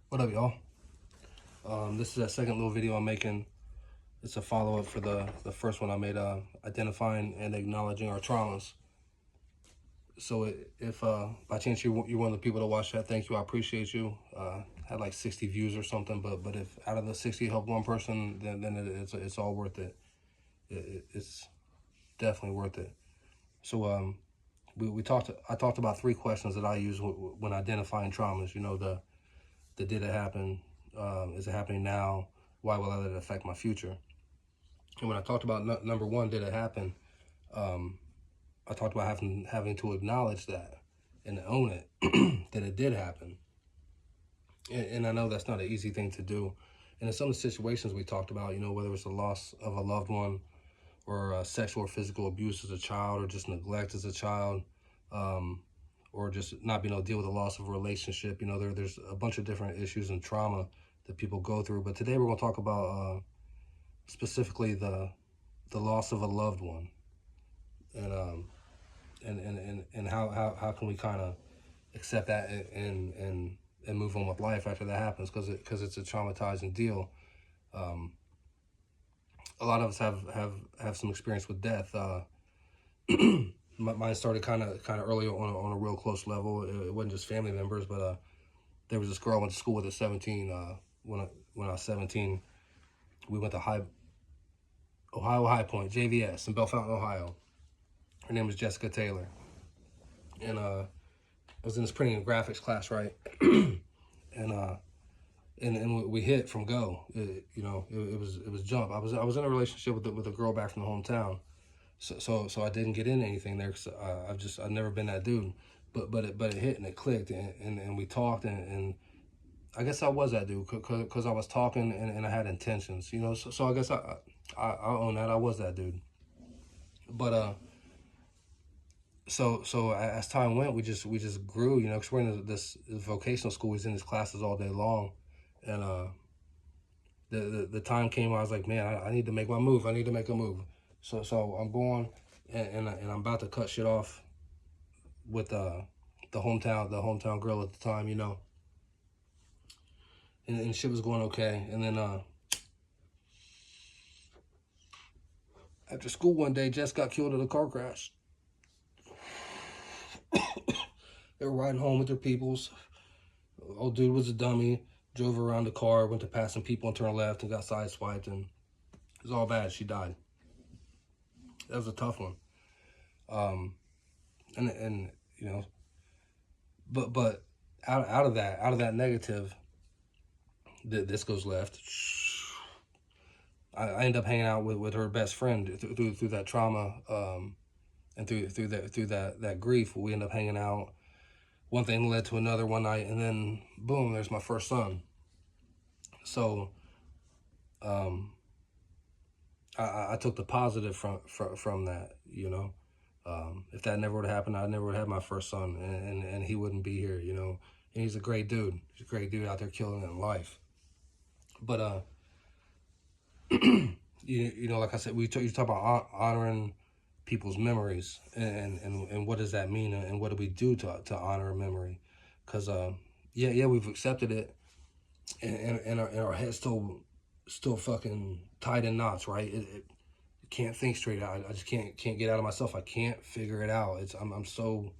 What up, y'all? This is that second little video I'm making. It's a follow-up for the first one I made, identifying and acknowledging our traumas. So if by chance you're one of the people to watch that, thank you. I appreciate you. Had like 60 views or something, but if out of the 60 help one person, then it's all worth it. It's definitely worth it. So I talked about three questions that I use when identifying traumas. You know, the did it happen? Is it happening now? Why will I let it affect my future? And when I talked about number one, did it happen? I talked about having to acknowledge that and own it, that it did happen. And I know that's not an easy thing to do. And in some of the situations we talked about, you know, whether it's the loss of a loved one or sexual or physical abuse as a child or just neglect as a child, or just not being able to deal with the loss of a relationship, you know, there's a bunch of different issues and trauma that people go through. But today we're going to talk about specifically the loss of a loved one, and how can we kind of accept that and move on with life after that happens, because it's a traumatizing deal. A lot of us have some experience with death. Mine started kind of early on a real close level. It wasn't just family members, but there was this girl I went to school with at 17. When I was 17, we went to Ohio High Point, JVS, in Bellefontaine, Ohio. Her name was Jessica Taylor, and I was in this printing and graphics class, right? and we hit from go. It was jump. I was in a relationship with a girl back from the hometown, so I didn't get into anything there, because I've never been that dude. But it hit and it clicked, and we talked, and I guess I was that dude, because I was talking and I had intentions, you know. So I guess I own that. I was that dude. But so as time went, we just grew, you know, because we're in this vocational school. He's in his classes all day long, and the time came where I was like, man, I need to make my move. I need to make a move. So I'm going, and I'm about to cut shit off with the hometown girl at the time, you know. And shit was going okay. And then after school one day, Jess got killed in a car crash. They were riding home with their peoples. Old dude was a dummy. Drove around the car, went to passing people and turned left and got sideswiped, and it was all bad. She died. That was a tough one. And you know, but out of that negative, this goes left. I end up hanging out with her best friend through that trauma, and through that grief. We end up hanging out. One thing led to another one night, and then boom, there's my first son. So I took the positive from that, you know. If that never would have happened, I never would have had my first son, and he wouldn't be here, you know. And he's a great dude. He's a great dude out there killing it in life. But you know, like I said, you talk about honoring people's memories, and what does that mean, and what do we do to honor a memory? Because yeah, we've accepted it, and our head's still fucking tied in knots, right? It can't think straight. I just can't get out of myself. I can't figure it out. I'm so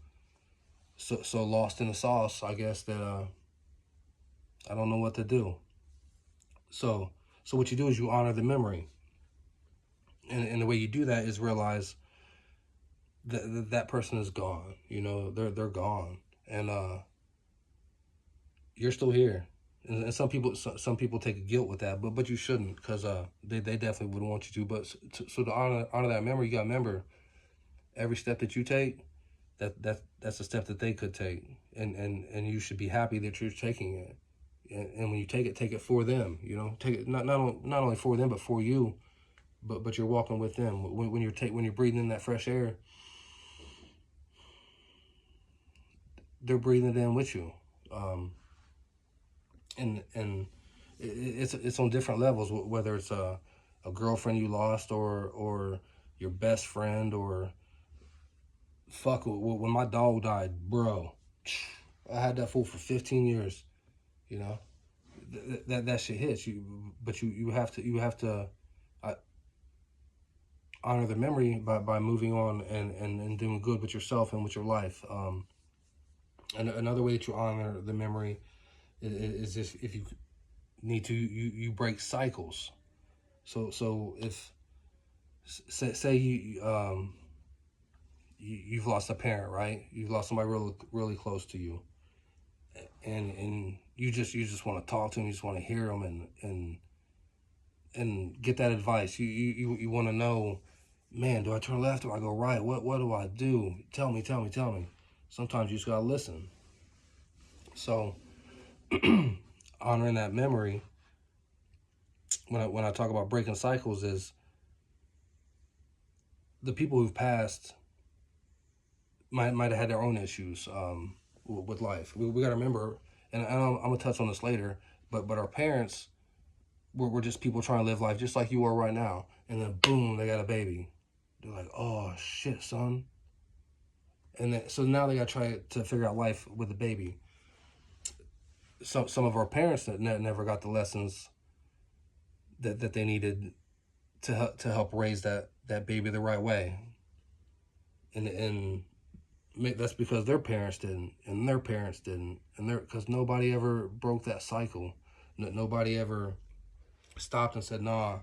lost in the sauce, I guess, that I don't know what to do. So what you do is you honor the memory, and the way you do that is realize that person is gone. You know, they're gone, and you're still here. And some people take guilt with that, but you shouldn't, because they definitely would want you to. But so to honor that memory, you got to remember every step that you take, that's a step that they could take, and you should be happy that you're taking it. And when you take it for them, you know, take it not only for them but for you, but you're walking with them. When you're breathing in that fresh air, they're breathing it in with you. And it's on different levels, whether it's a girlfriend you lost, or your best friend, or fuck, when my dog died, bro, I had that fool for 15 years, you know. that shit hits you. But you have to uh, honor the memory by moving on and doing good with yourself and with your life. And another way that you honor the memory is if you need to, you break cycles. So if say you've lost a parent, right? You've lost somebody really close to you, and you just want to talk to them, you just want to hear them, and get that advice. You want to know, man, do I turn left or I go right? What do I do? Tell me. Sometimes you just gotta listen. So honoring that memory, when I talk about breaking cycles, is the people who've passed might have had their own issues with life. We got to remember, and I'm gonna touch on this later, but our parents were just people trying to live life just like you are right now, and then boom, they got a baby. They're like, oh shit, son. And then, so now they got to try to figure out life with a baby. Some of our parents that never got the lessons that they needed to help raise that baby the right way, and that's because their parents didn't, and their parents didn't, and because nobody ever broke that cycle. Nobody ever stopped and said, nah,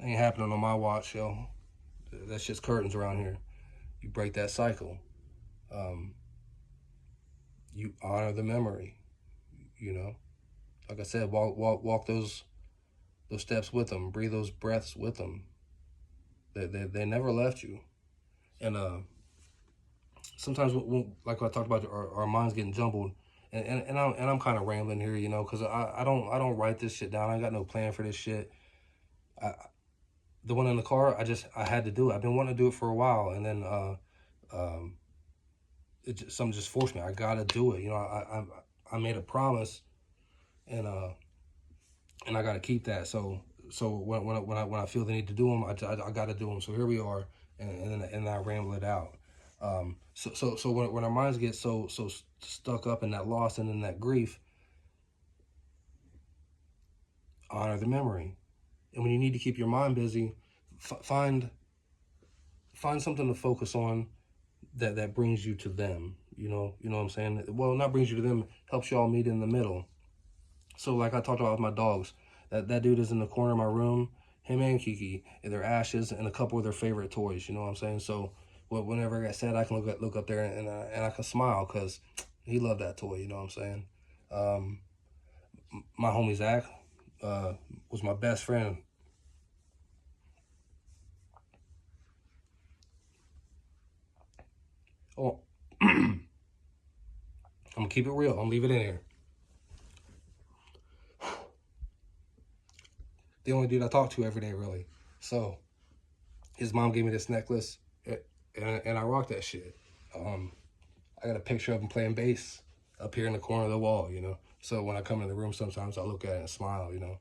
ain't happening on my watch, yo. That's just curtains around here. You break that cycle. You honor the memory, you know. Like I said, walk those steps with them. Breathe those breaths with them. They never left you. And sometimes, like I talked about, our minds getting jumbled. And I'm kind of rambling here, you know, because I don't write this shit down. I ain't got no plan for this shit. The one in the car, I had to do it. I've been wanting to do it for a while, and then something just forced me. I gotta do it. You know, I made a promise, and I gotta keep that. So when I feel the need to do them, I gotta do them. So here we are, and I ramble it out. So when our minds get so stuck up in that loss and in that grief, honor the memory. And when you need to keep your mind busy, find something to focus on that brings you to them. You know what I'm saying? Well, not brings you to them, helps you all meet in the middle. So like I talked about with my dogs, that dude is in the corner of my room, him and Kiki, and their ashes and a couple of their favorite toys. You know what I'm saying? So whenever I get sad, I can look up there and I can smile because he loved that toy. You know what I'm saying? My homie Zach was my best friend. Oh, I'm gonna keep it real. I'm gonna leave it in here. The only dude I talk to every day, really. So his mom gave me this necklace, and I rock that shit. I got a picture of him playing bass up here in the corner of the wall, you know. So when I come in the room, sometimes I look at it and smile, you know.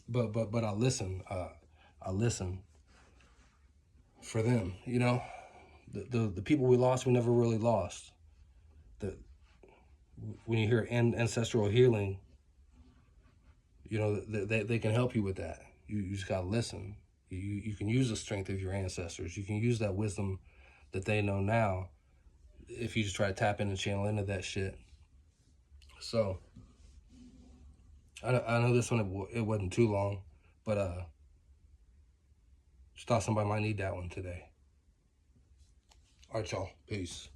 but I listen. I listen for them, you know. The people we lost, we never really lost. When you hear ancestral healing, you know, they can help you with that. You just gotta listen. You can use the strength of your ancestors. You can use that wisdom that they know now if you just try to tap in and channel into that shit. So I know this one, it wasn't too long, but just thought somebody might need that one today. All right, y'all. Peace.